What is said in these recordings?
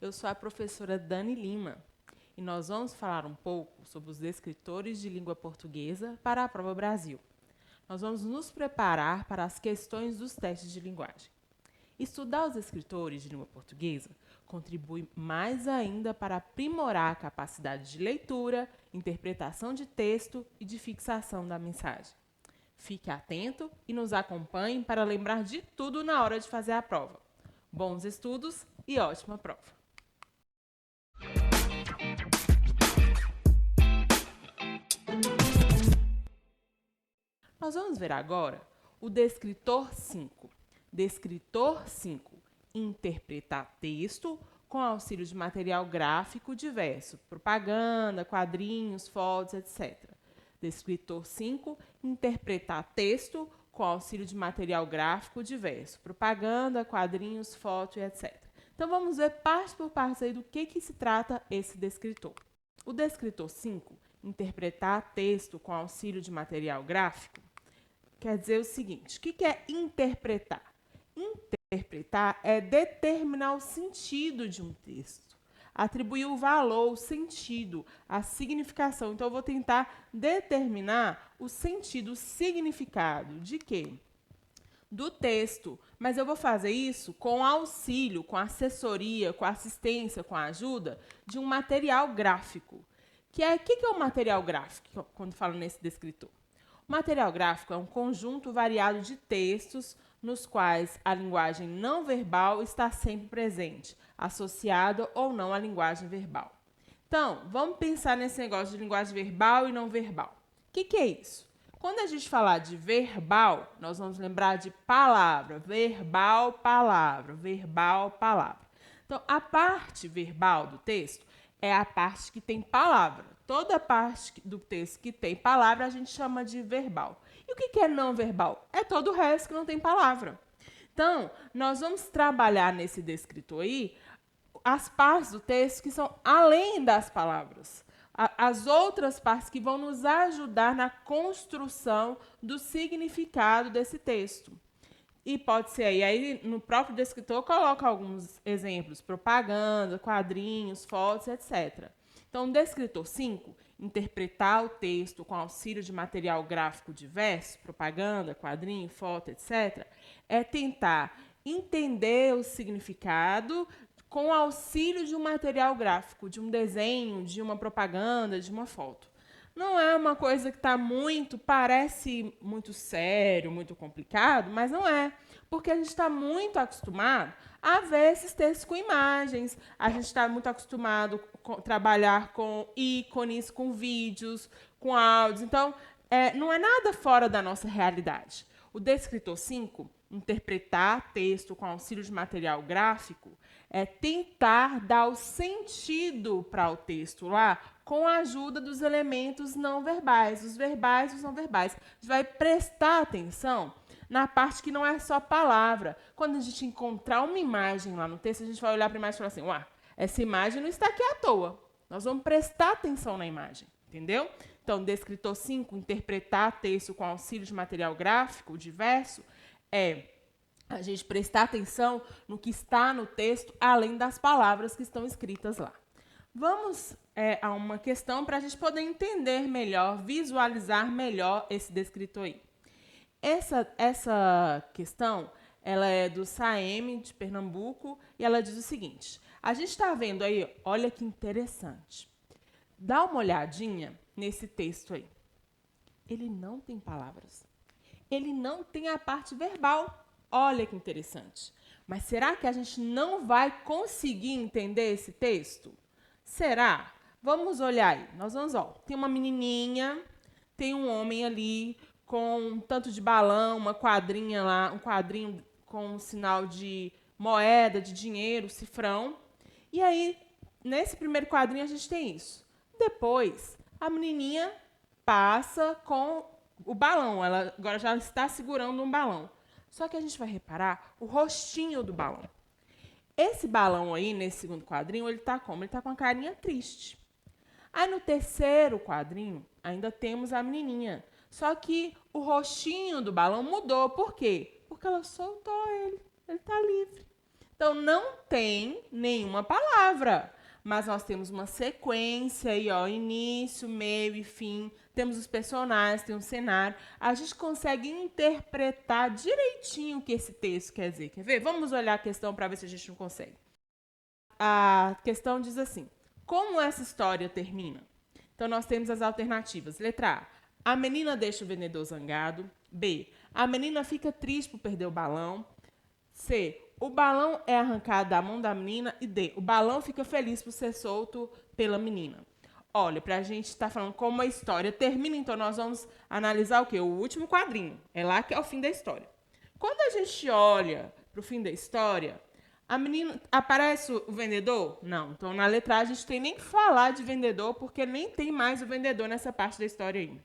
eu sou a professora Dani Lima e nós vamos falar um pouco sobre os descritores de língua portuguesa para a Prova Brasil. Nós vamos nos preparar para as questões dos testes de linguagem. Estudar os escritores de língua portuguesa contribui mais ainda para aprimorar a capacidade de leitura, interpretação de texto e de fixação da mensagem. Fique atento e nos acompanhe para lembrar de tudo na hora de fazer a prova. Bons estudos e ótima prova! Nós vamos ver agora o descritor 5. Descritor 5. Interpretar texto com auxílio de material gráfico diverso, propaganda, quadrinhos, fotos, etc. Descritor 5. Interpretar texto com auxílio de material gráfico diverso, propaganda, quadrinhos, fotos, etc. Então, vamos ver parte por parte aí do que se trata esse descritor. O descritor 5, interpretar texto com auxílio de material gráfico, quer dizer o seguinte: o que é interpretar? Interpretar é determinar o sentido de um texto, atribuir o valor, o sentido, a significação. Então, eu vou tentar determinar o sentido, o significado de quê? Do texto, mas eu vou fazer isso com auxílio, com assessoria, com assistência, com a ajuda de um material gráfico. O que é o material gráfico, quando falo nesse descritor? O material gráfico é um conjunto variado de textos nos quais a linguagem não verbal está sempre presente, associada ou não à linguagem verbal. Então, vamos pensar nesse negócio de linguagem verbal e não verbal. O que é isso? Quando a gente falar de verbal, nós vamos lembrar de palavra, verbal, palavra, verbal, palavra. Então, a parte verbal do texto é a parte que tem palavra. Toda parte do texto que tem palavra a gente chama de verbal. E o que é não verbal? É todo o resto que não tem palavra. Então, nós vamos trabalhar nesse descritor aí as partes do texto que são além das palavras. As outras partes que vão nos ajudar na construção do significado desse texto. E pode ser aí no próprio descritor coloca alguns exemplos, propaganda, quadrinhos, fotos, etc. Então, descritor 5, interpretar o texto com auxílio de material gráfico diverso, propaganda, quadrinho, foto, etc., é tentar entender o significado com auxílio de um material gráfico, de um desenho, de uma propaganda, de uma foto. Não é uma coisa que parece muito sério, muito complicado, mas não é. Porque a gente está muito acostumado a ver esses textos com imagens, a gente está muito acostumado a trabalhar com ícones, com vídeos, com áudios. Então, não é nada fora da nossa realidade. O descritor 5, interpretar texto com auxílio de material gráfico, é tentar dar o sentido para o texto lá com a ajuda dos elementos não verbais, os verbais e os não verbais. A gente vai prestar atenção na parte que não é só palavra. Quando a gente encontrar uma imagem lá no texto, a gente vai olhar para a imagem e falar assim: ué, essa imagem não está aqui à toa. Nós vamos prestar atenção na imagem, entendeu? Então, descritor 5, interpretar texto com auxílio de material gráfico diverso, é a gente prestar atenção no que está no texto, além das palavras que estão escritas lá. Vamos a uma questão para a gente poder entender melhor, visualizar melhor esse descritor aí. Essa questão, ela é do SAEM de Pernambuco e ela diz o seguinte: a gente está vendo aí, olha que interessante. Dá uma olhadinha nesse texto aí. Ele não tem palavras. Ele não tem a parte verbal. Olha que interessante. Mas será que a gente não vai conseguir entender esse texto? Será? Vamos olhar aí. Nós vamos, tem uma menininha, tem um homem ali com um tanto de balão, uma quadrinha lá, um quadrinho com um sinal de moeda, de dinheiro, cifrão. E aí, nesse primeiro quadrinho, a gente tem isso. Depois, a menininha passa com o balão. Ela agora já está segurando um balão. Só que a gente vai reparar o rostinho do balão. Esse balão aí, nesse segundo quadrinho, ele está como? Ele está com a carinha triste. Aí, no terceiro quadrinho, ainda temos a menininha. Só que o rostinho do balão mudou. Por quê? Porque ela soltou ele. Ele está livre. Então, não tem nenhuma palavra, mas nós temos uma sequência aí, ó, início, meio e fim. Temos os personagens, tem um cenário. A gente consegue interpretar direitinho o que esse texto quer dizer. Quer ver? Vamos olhar a questão para ver se a gente não consegue. A questão diz assim: como essa história termina? Então, nós temos as alternativas. Letra A. A menina deixa o vendedor zangado. B. A menina fica triste por perder o balão. C. O balão é arrancado da mão da menina. E D. O balão fica feliz por ser solto pela menina. Olha, para a gente estar falando como a história termina, então nós vamos analisar o quê? O último quadrinho. É lá que é o fim da história. Quando a gente olha para o fim da história, a menina aparece o vendedor? Não. Então, na letra A, a gente tem nem que falar de vendedor, porque nem tem mais o vendedor nessa parte da história ainda.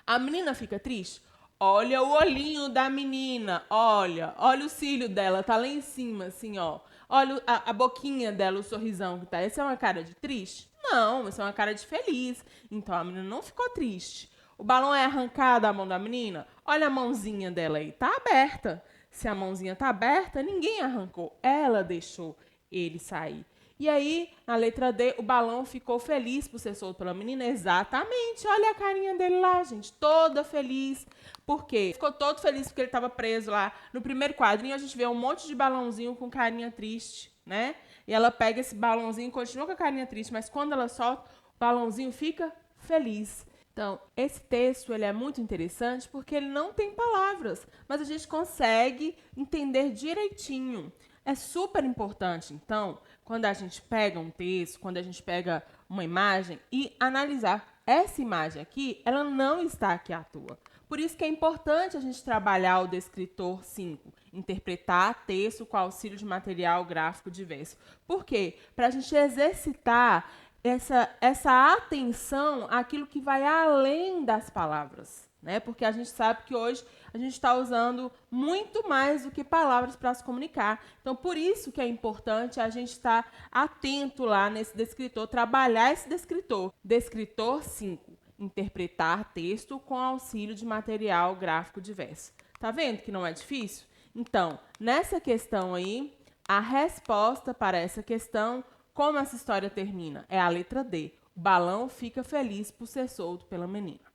A menina fica triste? Olha o olhinho da menina, olha o cílio dela, tá lá em cima, assim, ó. Olha a boquinha dela, o sorrisão que tá. Essa é uma cara de triste? Não, essa é uma cara de feliz. Então a menina não ficou triste. O balão é arrancado da mão da menina? Olha a mãozinha dela aí, tá aberta. Se a mãozinha tá aberta, ninguém arrancou. Ela deixou ele sair. E aí, na letra D, o balão ficou feliz por ser solto pela menina. Exatamente. Olha a carinha dele lá, gente. Toda feliz. Por quê? Ficou todo feliz porque ele estava preso lá. No primeiro quadrinho, a gente vê um monte de balãozinho com carinha triste, né? E ela pega esse balãozinho e continua com a carinha triste. Mas quando ela solta, o balãozinho fica feliz. Então, esse texto ele é muito interessante porque ele não tem palavras, mas a gente consegue entender direitinho. É super importante, então, quando a gente pega um texto, quando a gente pega uma imagem e analisar essa imagem aqui, ela não está aqui à toa. Por isso que é importante a gente trabalhar o descritor 5, interpretar texto com auxílio de material gráfico diverso. Por quê? Para a gente exercitar essa atenção àquilo que vai além das palavras, né? Porque a gente sabe que hoje a gente está usando muito mais do que palavras para se comunicar. Então, por isso que é importante a gente estar atento lá nesse descritor, trabalhar esse descritor. Descritor 5, interpretar texto com auxílio de material gráfico diverso. Tá vendo que não é difícil? Então, nessa questão aí, a resposta para essa questão, como essa história termina? É a letra D. O balão fica feliz por ser solto pela menina.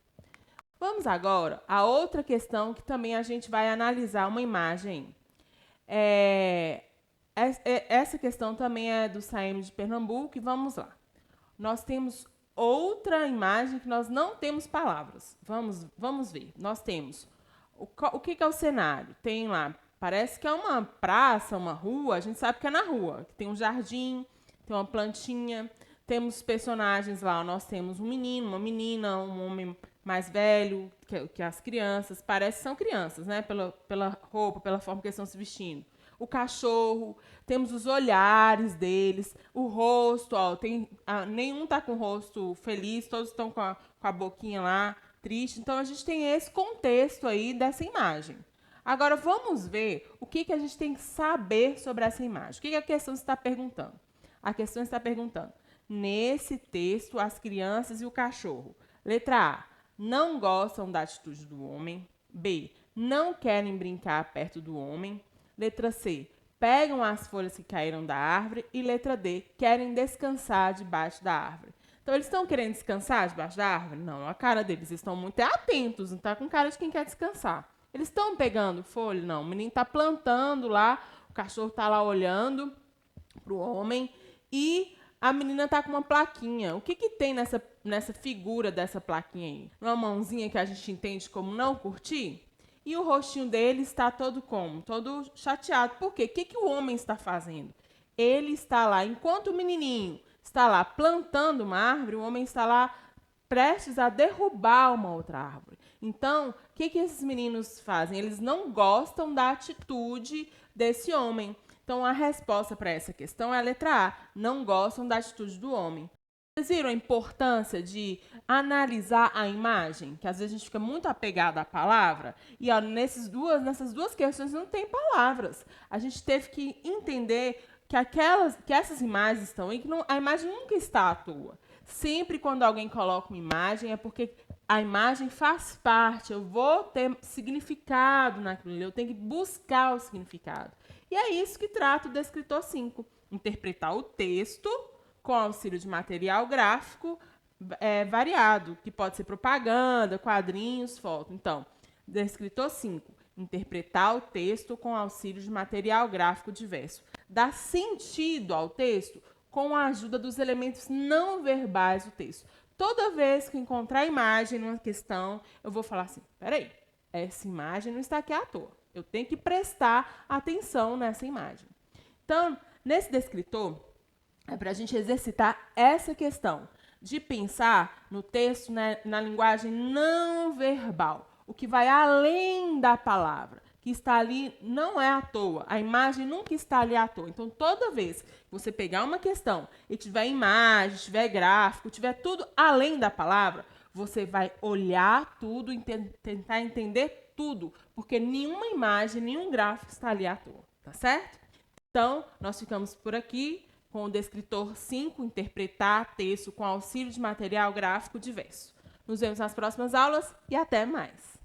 Vamos agora a outra questão que também a gente vai analisar uma imagem. Essa questão também é do SAEME de Pernambuco e vamos lá. Nós temos outra imagem que nós não temos palavras. Vamos ver. Nós temos o que é o cenário? Tem lá, parece que é uma praça, uma rua. A gente sabe que é na rua. Tem um jardim, tem uma plantinha. Temos personagens lá. Nós temos um menino, uma menina, um homem mais velho que as crianças. Parece que são crianças, né? Pela roupa, pela forma que eles estão se vestindo. O cachorro, temos os olhares deles, o rosto, ó, nenhum tá com o rosto feliz, todos estão com a boquinha lá, triste. Então, a gente tem esse contexto aí dessa imagem. Agora, vamos ver o que a gente tem que saber sobre essa imagem. O que a questão está perguntando? A questão está perguntando, nesse texto, as crianças e o cachorro. Letra A, não gostam da atitude do homem. B, não querem brincar perto do homem. Letra C, pegam as folhas que caíram da árvore. E letra D, querem descansar debaixo da árvore. Então, eles estão querendo descansar debaixo da árvore? Não, a cara deles estão muito atentos, não está com cara de quem quer descansar. Eles estão pegando folha? Não, o menino está plantando lá, o cachorro está lá olhando para o homem e a menina está com uma plaquinha. O que tem nessa figura dessa plaquinha aí? Uma mãozinha que a gente entende como não curtir? E o rostinho dele está todo como? Todo chateado. Por quê? O que o homem está fazendo? Ele está lá, enquanto o menininho está lá plantando uma árvore, o homem está lá prestes a derrubar uma outra árvore. Então, o que esses meninos fazem? Eles não gostam da atitude desse homem. Então, a resposta para essa questão é a letra A. Não gostam da atitude do homem. Vocês viram a importância de analisar a imagem? Que às vezes a gente fica muito apegado à palavra. E ó, nessas duas questões não tem palavras. A gente teve que entender que essas imagens estão aí, que a imagem nunca está à toa. Sempre quando alguém coloca uma imagem é porque a imagem faz parte. Eu vou ter significado naquilo ali. Eu tenho que buscar o significado. E é isso que trata o descritor 5. Interpretar o texto com auxílio de material gráfico variado, que pode ser propaganda, quadrinhos, foto. Então, descritor 5. Interpretar o texto com auxílio de material gráfico diverso. Dar sentido ao texto com a ajuda dos elementos não verbais do texto. Toda vez que encontrar imagem numa questão, eu vou falar assim, peraí, essa imagem não está aqui à toa. Eu tenho que prestar atenção nessa imagem. Então, nesse descritor, é para a gente exercitar essa questão de pensar no texto, né, na linguagem não verbal, o que vai além da palavra, que está ali não é à toa, a imagem nunca está ali à toa. Então, toda vez que você pegar uma questão e tiver imagem, tiver gráfico, tiver tudo além da palavra, você vai olhar tudo e tentar entender tudo, porque nenhuma imagem, nenhum gráfico está ali à toa, tá certo? Então, nós ficamos por aqui com o descritor 5, interpretar texto com auxílio de material gráfico diverso. Nos vemos nas próximas aulas e até mais!